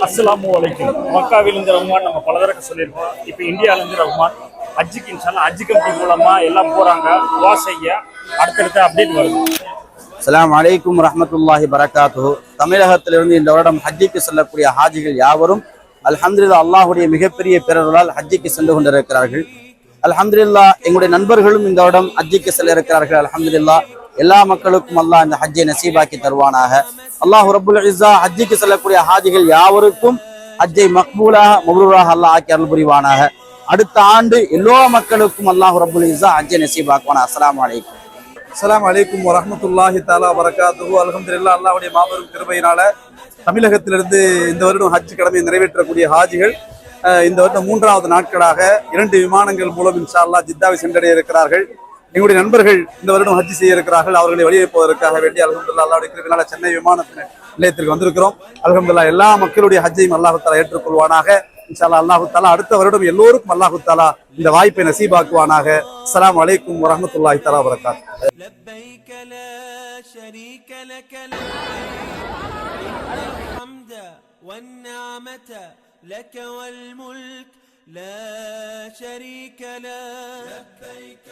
அஸ்ஸலாமு அலைக்கும். மக்காவிலிருந்து ரஹ்மான் நம்ம பல தடவை சொல்லியிருக்கோம். இப்போ இந்தியாவிலேருந்து ரஹ்மான் ஹஜ்ஜுக்கு இன்ஷால்லா ஹஜ் கமிட்டி மூலமா எல்லாம் போறாங்க. துவா செய்ய அடுத்தடுத்த அப்டேட் வருது. அஸ்ஸலாமு அலைக்கும் வரஹ்மத்துல்லாஹி பரக்காத்துஹு. தமிழகத்திலிருந்து இந்த வருடம் ஹஜ்ஜிக்கு செல்லக்கூடிய ஹாஜிகள் யாவரும் அல்ஹம்துலில்லாஹ் அல்லாஹ்வுடைய மிகப்பெரிய பேரருளால் ஹஜ்ஜிக்கு சென்று கொண்டிருக்கிறார்கள். அல்ஹம்துலில்லாஹ் எங்களுடைய நண்பர்களும் இந்த வருடம் ஹஜ்ஜிக்கு செல்ல இருக்கிறார்கள். அல்ஹம்துலில்லாஹ் எல்லா மக்களுக்கும் அல்லாஹ் இந்த ஹஜ்ஜை நசீபாக்கி தருவானாக. அல்லாஹ் ரப்புல் இஸ்ஸா ஹஜ்ஜிக்கு செல்லக்கூடிய ஹாஜிகள் யாவருக்கும் ஹஜ்ஜை மக்பூலாக மப்ரூராக அல்லாஹ் ஆக்கி அருள் புரிவானாக. அடுத்த ஆண்டு எல்லா மக்களுக்கும் அல்லாஹ் ரப்புல் இஸ்ஸா ஹஜ்ஜை நசீபாக்குவானா. அஸ்ஸலாமு அலைக்கும். அஸ்ஸலாமு அலைக்கும் வரஹ்மத்துல்லாஹி தஆலா வரகாத்துஹு. அல்ஹம்துலில்லாஹ் அல்லாஹ்வுடைய மாபெரும் கிருபையினால தமிழகத்திலிருந்து இந்த வருடம் ஹஜ் கடமையை நிறைவேற்றக்கூடிய ஹாஜிகள் இந்த வருடம் 3வது நாட்களாக 2 விமானங்கள் மூலம் இன்ஷா அல்லாஹ் ஜித்தாவை சென்றடைய இருக்கிறார்கள். எங்களுடைய நண்பர்கள் இந்த வருடம் ஹஜ் செய்ய இருக்கிறார்கள். அவர்களை வழியனுப்புவதற்காக வேண்டி அல்ஹம்துலில்லாஹ் அல்லாஹ்வுடைய கிருபையினால சென்னை விமான நிலையத்திற்கு வந்திருக்கிறோம். அல்ஹம்துலில்லாஹ் எல்லா மக்களுடைய ஹஜ்ஜையும் அல்லாஹ் தஆலா ஏற்றுக்கொள்வானாக. இன்ஷா அல்லாஹ் அல்லாஹ் தஆலா அடுத்த வருடம் எல்லோருக்கும் அல்லாஹ் தஆலா இந்த வாய்ப்பை நசீபாக்குவானாக. அஸ்ஸலாமு அலைக்கும் வரஹ்மத்துல்லாஹி தஆலா வரகாத்துஹு. لبيك لا شريك لك الحمد والنعمة لك والملك لا شريك له لبيك